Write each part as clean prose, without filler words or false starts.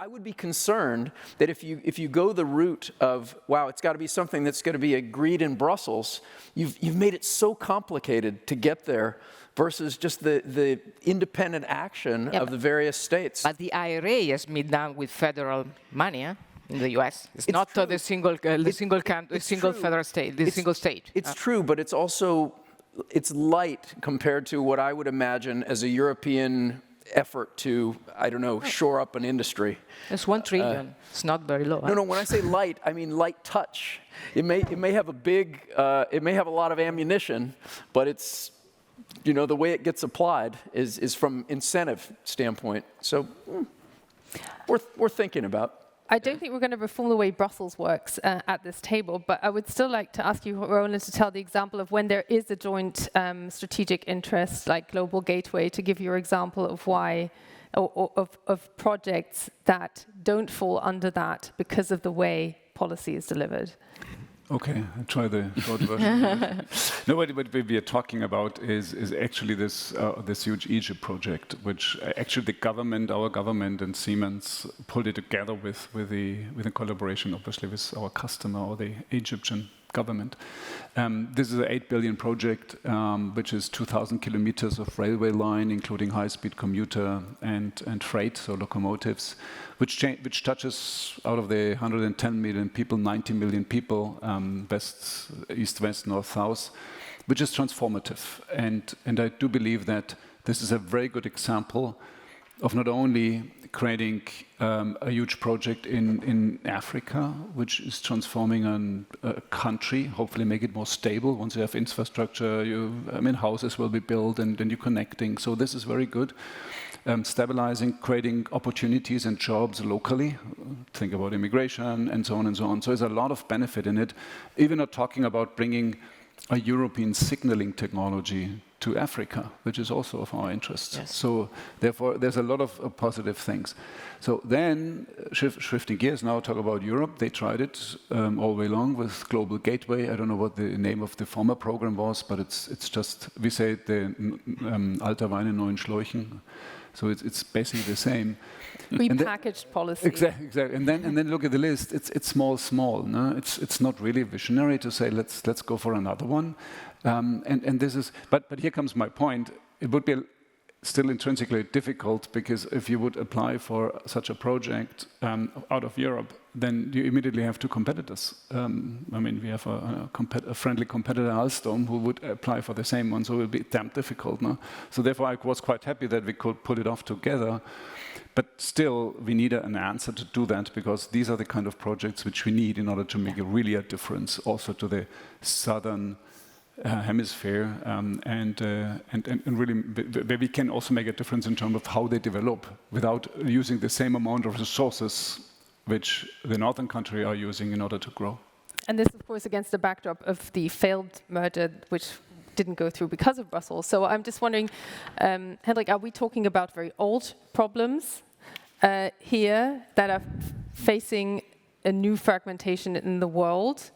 I would be concerned that if you go the route of, wow, it's got to be something that's going to be agreed in Brussels, you've made it so complicated to get there versus just the independent action of the various states. But the IRA is made done with federal money, in the U.S. It's not the single federal state, the single state. It's true, but it's also, it's light compared to what I would imagine as a European effort to, I don't know, shore up an industry. It's 1 trillion. It's not very low. No, when I say light, I mean light touch. It may have a big, it may have a lot of ammunition, but it's, you know, the way it gets applied is from incentive standpoint. So worth thinking about. I don't think we're going to reform the way Brussels works at this table, but I would still like to ask you, Roland, to tell the example of when there is a joint strategic interest, like Global Gateway, to give your example of why, of projects that don't fall under that because of the way policy is delivered. Okay, I'll try the short version. No, what we are talking about is actually this huge Egypt project, which actually the government, our government and Siemens pulled it together with the collaboration, obviously, with our customer or the Egyptian government. This is an 8 billion project, which is 2,000 kilometers of railway line, including high-speed commuter and freight, so locomotives, which touches out of the 110 million people, 90 million people, west, east, west, north, south, which is transformative. And I do believe that this is a very good example of not only creating a huge project in Africa, which is transforming a country, hopefully make it more stable. Once you have infrastructure, houses will be built and then you're connecting. So this is very good. Stabilizing, creating opportunities and jobs locally. Think about immigration and so on and so on. So there's a lot of benefit in it. Even not talking about bringing a European signaling technology to Africa, which is also of our interest. Yes. So therefore, there's a lot of positive things. So then, shifting gears now, talk about Europe. They tried it all the way long with Global Gateway. I don't know what the name of the former program was, but it's just, we say the alter Wein in neuen Schläuchen. So it's basically the same. Repackaged policy. Exactly. And then look at the list. It's small. No? It's not really visionary to say let's go for another one. And this is. But here comes my point. It would be still intrinsically difficult because if you would apply for such a project out of Europe, then you immediately have two competitors. We have a friendly competitor, Alstom, who would apply for the same one, so it would be damn difficult. No? So therefore, I was quite happy that we could pull it off together. But still, we need an answer to do that because these are the kind of projects which we need in order to make really a difference also to the southern hemisphere and really where we can also make a difference in terms of how they develop without using the same amount of resources which the northern country are using in order to grow. And this, of course, against the backdrop of the failed merger, which didn't go through because of Brussels. So I'm just wondering, Hendrik, are we talking about very old problems here that are facing a new fragmentation in the world,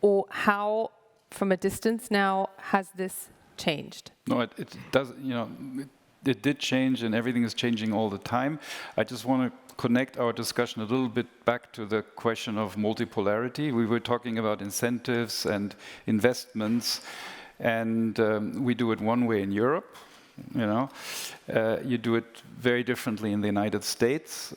or how, from a distance now, has this changed? No, it does. It did change, and everything is changing all the time. I just want to connect our discussion a little bit back to the question of multipolarity. We were talking about incentives and investments, and we do it one way in Europe. You do it very differently in the United States.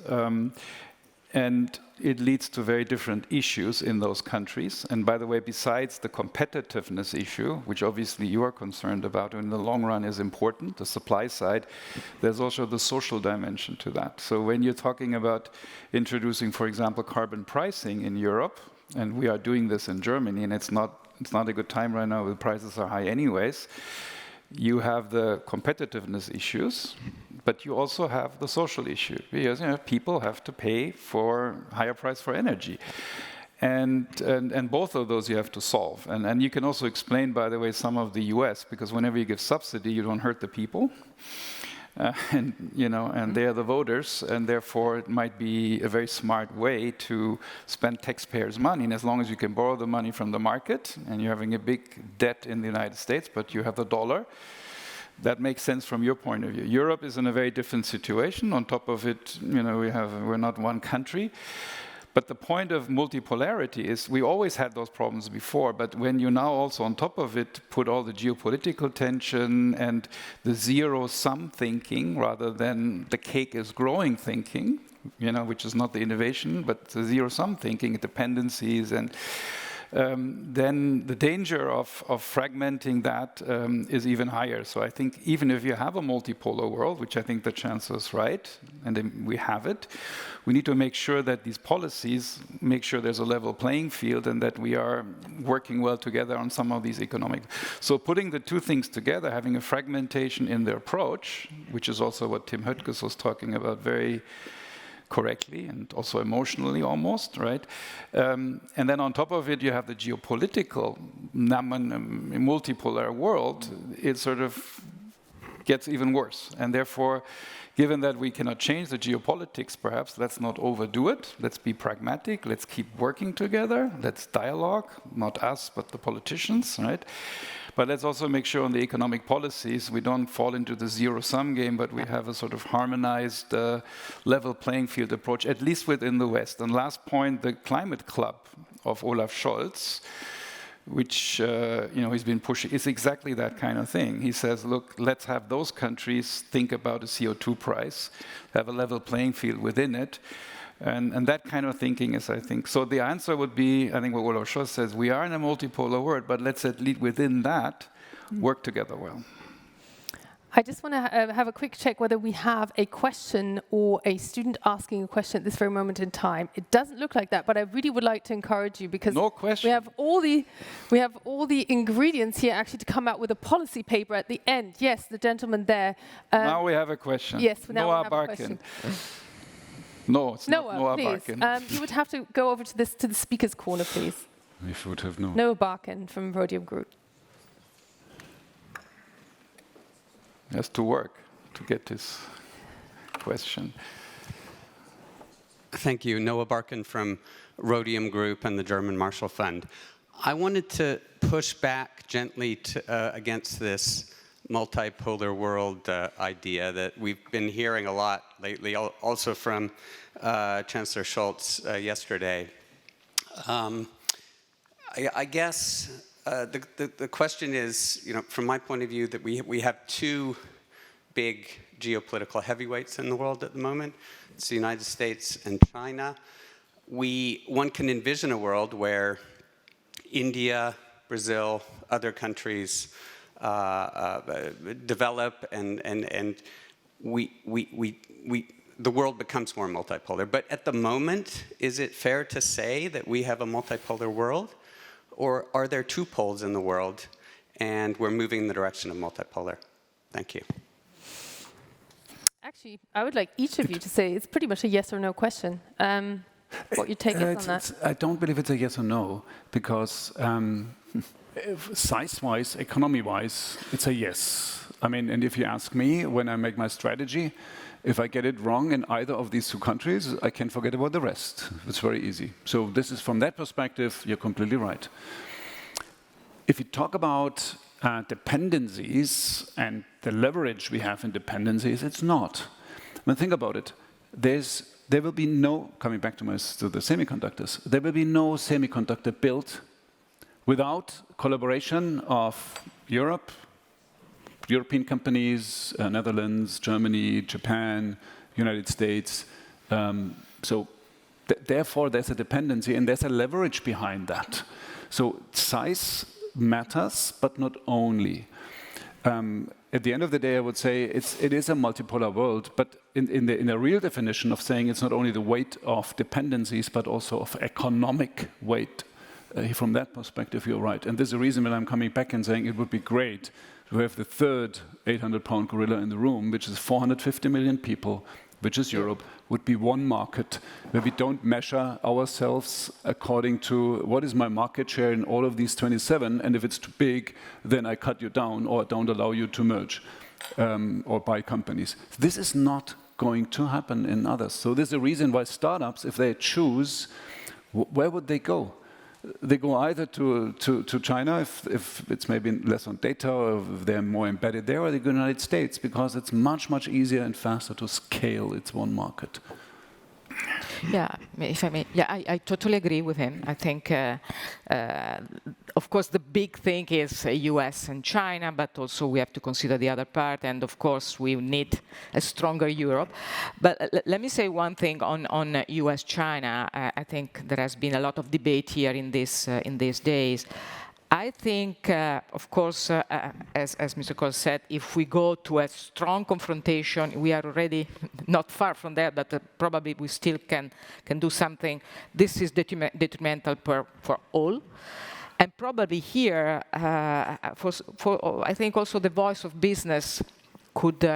And it leads to very different issues in those countries. And by the way, besides the competitiveness issue, which obviously you are concerned about in the long run is important, the supply side, there's also the social dimension to that. So when you're talking about introducing, for example, carbon pricing in Europe, and we are doing this in Germany, and it's not a good time right now, the prices are high anyways, you have the competitiveness issues, but you also have the social issue, because people have to pay for higher price for energy. And both of those you have to solve. And you can also explain, by the way, some of the US, because whenever you give subsidy, you don't hurt the people. And they are the voters, and therefore it might be a very smart way to spend taxpayers' money. And as long as you can borrow the money from the market, and you're having a big debt in the United States, but you have the dollar, that makes sense from your point of view. Europe is in a very different situation. On top of it, we're not one country. But the point of multipolarity is we always had those problems before, but when you now also on top of it put all the geopolitical tension and the zero-sum thinking rather than the cake is growing thinking, which is not the innovation, but the zero-sum thinking, dependencies, and then the danger of fragmenting that is even higher. So I think even if you have a multipolar world, which I think the Chancellor is right, and then we have it, we need to make sure that these policies make sure there's a level playing field and that we are working well together on some of these economic. So putting the two things together, having a fragmentation in the approach, which is also what Tim Höttges was talking about very correctly and also emotionally almost, right? And then on top of it, you have the geopolitical multipolar world. It sort of gets even worse. And therefore, given that we cannot change the geopolitics, perhaps let's not overdo it. Let's be pragmatic. Let's keep working together. Let's dialogue, not us, but the politicians, right? But let's also make sure on the economic policies we don't fall into the zero-sum game, but we have a sort of harmonized level playing field approach, at least within the West. And last point, the climate club of Olaf Scholz, which he's been pushing, is exactly that kind of thing. He says, look, let's have those countries think about a CO2 price, have a level playing field within it. And that kind of thinking is, I think, so the answer would be, I think what Olaf Scholz says, we are in a multipolar world, but let's at least within that work together well. I just want to have a quick check whether we have a question or a student asking a question at this very moment in time. It doesn't look like that, but I really would like to encourage you because no question. we have all the ingredients here actually to come out with a policy paper at the end. Yes, the gentleman there. Now we have a question. Yes, now Noah we have Barkin. a question. No, it's Noah, not Noah please. Barkin. You would have to go over to the speaker's corner, please. We should have known. Noah Barkin from Rhodium Group. He has to work to get this question. Thank you. Noah Barkin from Rhodium Group and the German Marshall Fund. I wanted to push back gently against this multipolar world idea that we've been hearing a lot lately, also from Chancellor Scholz yesterday. I guess the question is, from my point of view, that we have two big geopolitical heavyweights in the world at the moment. It's the United States and China. One can envision a world where India, Brazil, other countries develop and the world becomes more multipolar. But at the moment, is it fair to say that we have a multipolar world? Or are there two poles in the world and we're moving in the direction of multipolar? Thank you. Actually, I would like each of you to say it's pretty much a yes or no question. What your take is on that? I don't believe it's a yes or no, because size-wise, economy-wise, it's a yes. I mean, and if you ask me, when I make my strategy, if I get it wrong in either of these two countries, I can forget about the rest. It's very easy. So this is, from that perspective, you're completely right. If you talk about dependencies and the leverage we have in dependencies, it's not. I mean, think about it. There will be no, coming back to the semiconductors, there will be no semiconductor built without collaboration of Europe, European companies, Netherlands, Germany, Japan, United States. Therefore, there's a dependency and there's a leverage behind that. So size matters, but not only. At the end of the day, I would say it is a multipolar world, but in the real definition of saying it's not only the weight of dependencies, but also of economic weight. From that perspective, you're right. And there's a reason when I'm coming back and saying it would be great to have the third 800-pound gorilla in the room, which is 450 million people, which is Europe, would be one market where we don't measure ourselves according to what is my market share in all of these 27, and if it's too big, then I cut you down or don't allow you to merge or buy companies. This is not going to happen in others. So there's a reason why startups, if they choose, where would they go? they go either to China if it's maybe less on data or if they're more embedded there, or they go to the United States because it's much easier and faster to scale its one market. Yeah, if I may, yeah, I totally agree with him. I think, of course, the big thing is US and China, but also we have to consider the other part, and of course we need a stronger Europe. But let me say one thing on US-China. I think there has been a lot of debate here in these days. I think, of course, as Mr. Cole said, if we go to a strong confrontation, we are already not far from there, but probably we still can do something. This is detrimental for all. And probably here, I think also the voice of business could,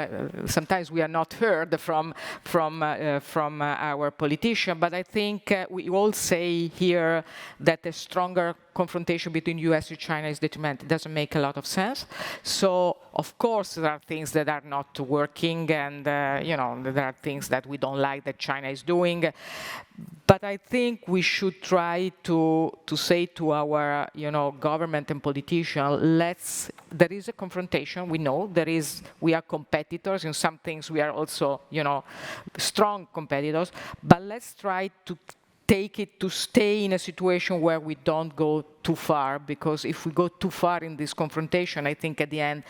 sometimes we are not heard from our politician, but I think we all say here that a stronger confrontation between US and China is detrimental. It doesn't make a lot of sense. So, of course, there are things that are not working, and there are things that we don't like that China is doing. But I think we should try to say to our, government and politicians, there is a confrontation. We know we are competitors. In some things, we are also, strong competitors. But let's try to take it to stay in a situation where we don't go too far, because if we go too far in this confrontation, I think at the end,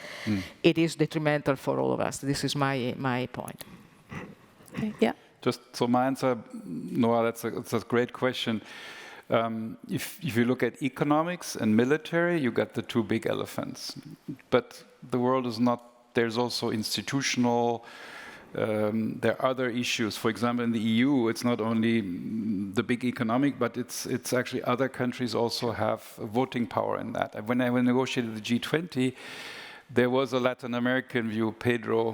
it is detrimental for all of us. This is my point. Okay. Yeah. Just so my answer, Noah, that's a great question. If you look at economics and military, you got the two big elephants. But the world is not, there's also institutional, there are other issues. For example, in the EU, it's not only the big economic, but it's actually other countries also have voting power in that. When I negotiated the G20, there was a Latin American view. Pedro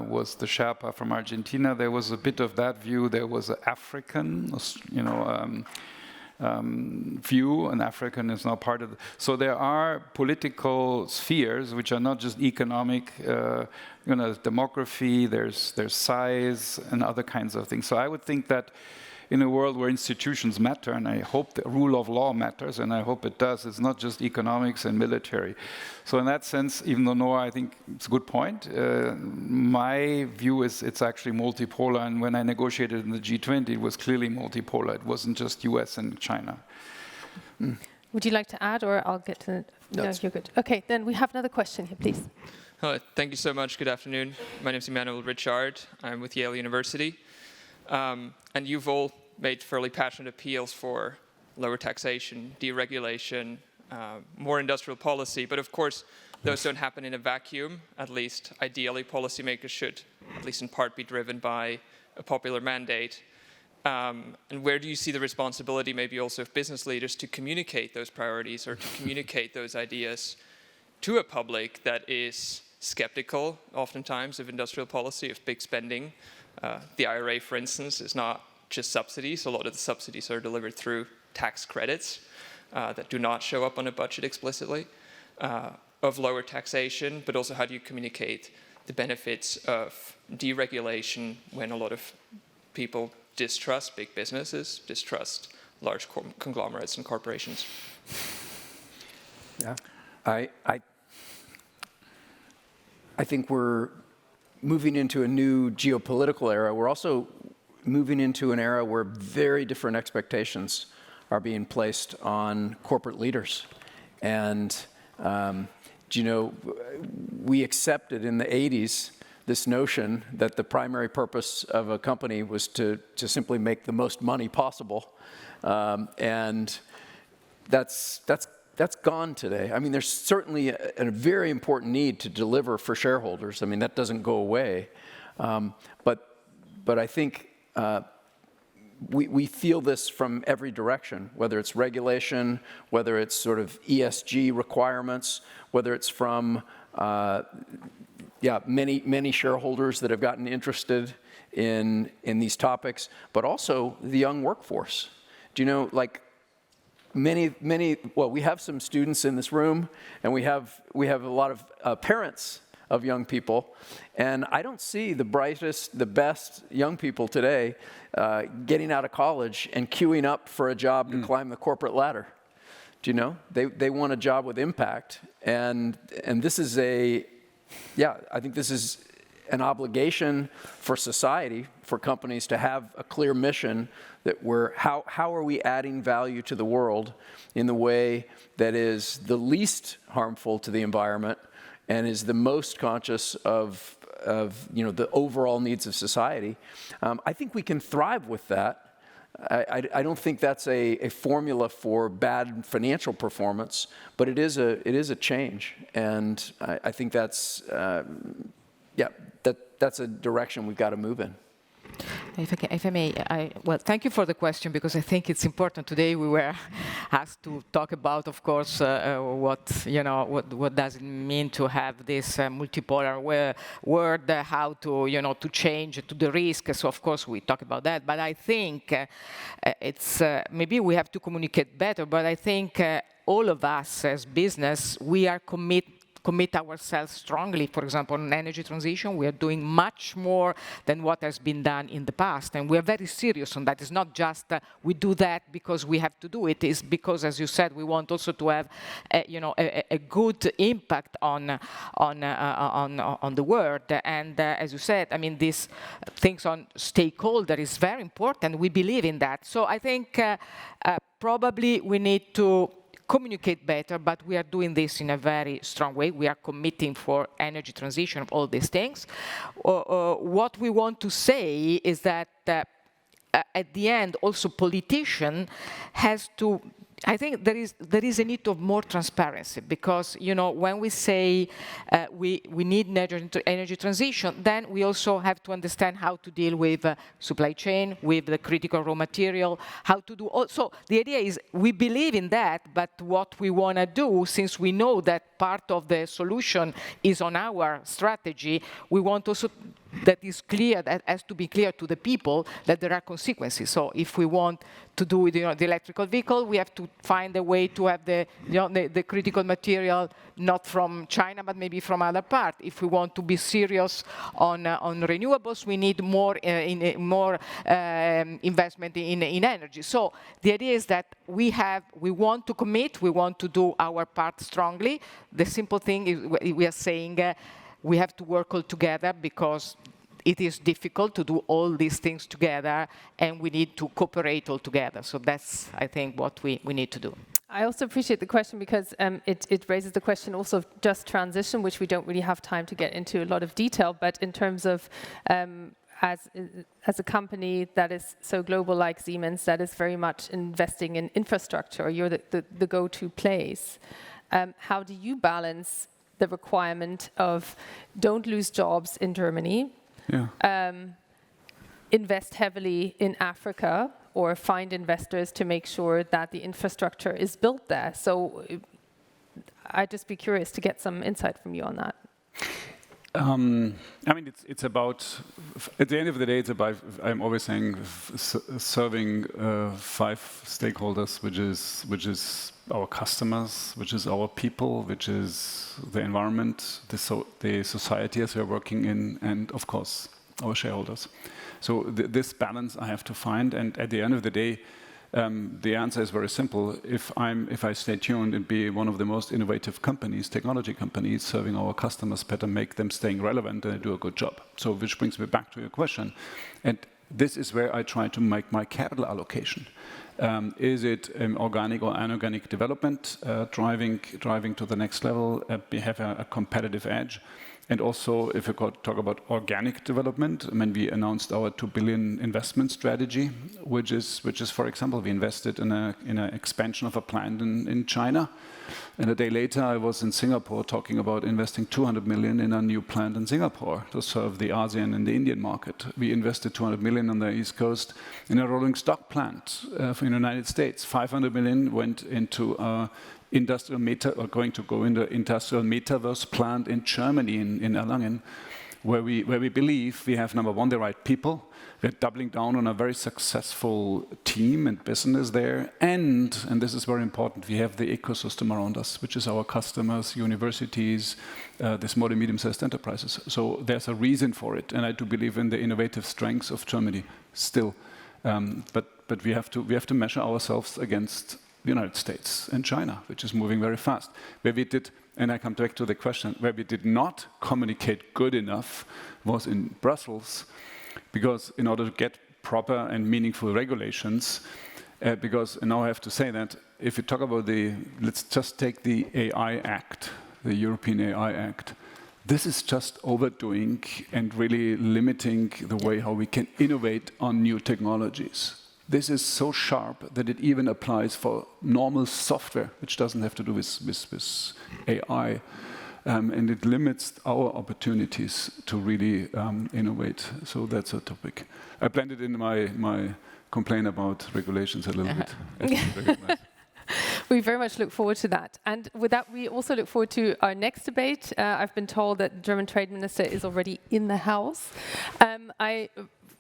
was the Sherpa from Argentina. There was a bit of that view. There was an African, view, and African is now part of it. So there are political spheres which are not just economic, demography, there's size and other kinds of things. So I would think that in a world where institutions matter, and I hope the rule of law matters, and I hope it does, it's not just economics and military. So in that sense, even though Noah, I think it's a good point, my view is it's actually multipolar, and when I negotiated in the G20, it was clearly multipolar. It wasn't just US and China. Would you like to add, or I'll get to it? No, you're good. Okay, then we have another question here, please. Hello, thank you so much. Good afternoon. My name is Emmanuel Richard. I'm with Yale University. And you've all made fairly passionate appeals for lower taxation, deregulation, more industrial policy. But of course, those don't happen in a vacuum. At least, ideally, policymakers should, at least in part, be driven by a popular mandate. And where do you see the responsibility, maybe also of business leaders, to communicate those priorities or to communicate those ideas to a public that is skeptical, oftentimes, of industrial policy, of big spending? The IRA, for instance, is not just subsidies. A lot of the subsidies are delivered through tax credits that do not show up on a budget explicitly, of lower taxation, but also how do you communicate the benefits of deregulation when a lot of people distrust big businesses, distrust large conglomerates and corporations? Yeah, I think we're moving into a new geopolitical era. We're also moving into an era where very different expectations are being placed on corporate leaders. And, we accepted in the 80s this notion that the primary purpose of a company was to simply make the most money possible. And that's gone today. I mean, there's certainly a very important need to deliver for shareholders. I mean, that doesn't go away. But I think we feel this from every direction, whether it's regulation, whether it's sort of ESG requirements, whether it's from many shareholders that have gotten interested in these topics, but also the young workforce. Do you know, like, we have some students in this room, and we have a lot of parents of young people, and I don't see the brightest, the best young people today getting out of college and queuing up for a job to climb the corporate ladder. Do you know? They want a job with impact, and this is I think this is an obligation for society, for companies to have a clear mission that how are we adding value to the world in the way that is the least harmful to the environment and is the most conscious of the overall needs of society. I think we can thrive with that. I don't think that's a formula for bad financial performance, but it is a change, and I think that's that's a direction we've got to move in. If I may, well, thank you for the question, because I think it's important. Today we were asked to talk about, of course, what does it mean to have this multipolar world, how to to change to the risk. So of course we talk about that, but I think it's maybe we have to communicate better. But I think all of us as business, we are commit ourselves strongly. For example, on energy transition, we are doing much more than what has been done in the past, and we are very serious on that. It's not just we do that because we have to do it. It's because, as you said, we want also to have a good impact on the world. And as you said, I mean, these things on stakeholder is very important. We believe in that. So I think probably we need to communicate better, but we are doing this in a very strong way. We are committing for energy transition of all these things. What we want to say is that at the end, also politician has to. I think there is a need of more transparency, because when we say we need energy transition, then we also have to understand how to deal with supply chain, with the critical raw material, how to do. So the idea is we believe in that, but what we want to do, since we know that part of the solution is on our strategy, we want also that is clear, that has to be clear to the people that there are consequences. So if we want to do the electrical vehicle, we have to find a way to have the critical material not from China, but maybe from other part. If we want to be serious on renewables, we need more investment in energy. So the idea is that we want to commit, we want to do our part strongly. The simple thing is we are saying we have to work all together, because it is difficult to do all these things together, and we need to cooperate all together. So that's, I think, what we need to do. I also appreciate the question, because it raises the question also of just transition, which we don't really have time to get into a lot of detail. But in terms of as a company that is so global like Siemens, that is very much investing in infrastructure, or you're the go-to place, how do you balance the requirement of don't lose jobs in Germany, invest heavily in Africa, or find investors to make sure that the infrastructure is built there? So I'd just be curious to get some insight from you on that. I mean, it's about, at the end of the day, it's about, I'm always saying, serving 5 stakeholders, which is our customers, which is our people, which is the environment, the society as we're working in, and of course, our shareholders. So this balance I have to find, and at the end of the day, the answer is very simple. If I stay tuned and be one of the most innovative companies, technology companies, serving our customers better, make them staying relevant, and I do a good job. So which brings me back to your question. And this is where I try to make my capital allocation. Is it organic or inorganic development, driving to the next level, have a competitive edge? And also, if you talk about organic development, I mean, we announced our 2 billion investment strategy, which is, for example, we invested in an expansion of a plant in China. And a day later, I was in Singapore talking about investing 200 million in a new plant in Singapore to serve the ASEAN and the Indian market. We invested 200 million on the East Coast in a rolling stock plant in the United States. 500 million went into industrial industrial metaverse plant in Germany, in Erlangen, where we believe we have, number one, the right people. We're doubling down on a very successful team and business there, and this is very important, we have the ecosystem around us, which is our customers, universities, the small and medium-sized enterprises. So there's a reason for it, and I do believe in the innovative strengths of Germany still. But we have to measure ourselves against the United States and China, which is moving very fast. Where we did, and I come back to the question, where we did not communicate good enough was in Brussels, because in order to get proper and meaningful regulations, because, and now I have to say that, if you talk about let's just take the AI Act, the European AI Act, this is just overdoing and really limiting the way how we can innovate on new technologies. This is so sharp that it even applies for normal software, which doesn't have to do with AI. And it limits our opportunities to really innovate. So that's a topic. I blended in my complaint about regulations a little bit. As you recognize. We very much look forward to that. And with that, we also look forward to our next debate. I've been told that the German Trade Minister is already in the house. I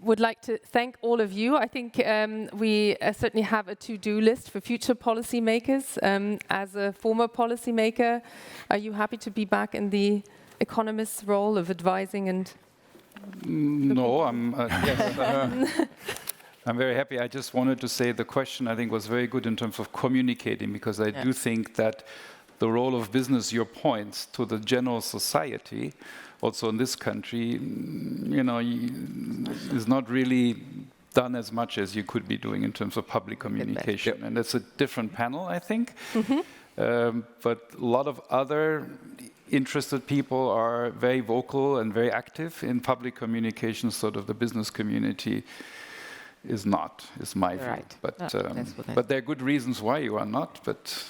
would like to thank all of you. I think we certainly have a to-do list for future policymakers. As a former policymaker, are you happy to be back in the economist's role of advising and... No, I'm very happy. I just wanted to say the question, I think, was very good in terms of communicating, because I do think that the role of business, your points to the general society, also in this country, is not really done as much as you could be doing in terms of public communication. And it's a different panel, I think. But a lot of other interested people are very vocal and very active in public communication, sort of the business community is not, is my view. Right. But there are good reasons why you are not, but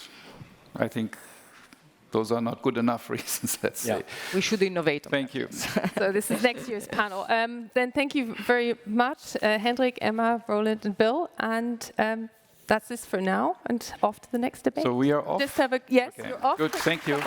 I think those are not good enough reasons, let's say. We should innovate. Thank you. So this is next year's panel. Then thank you very much, Hendrik, Emma, Roland, and Bill. And that's this for now, and off to the next debate. So we are off? Just have a, yes, Okay. you're off. Good, thank you.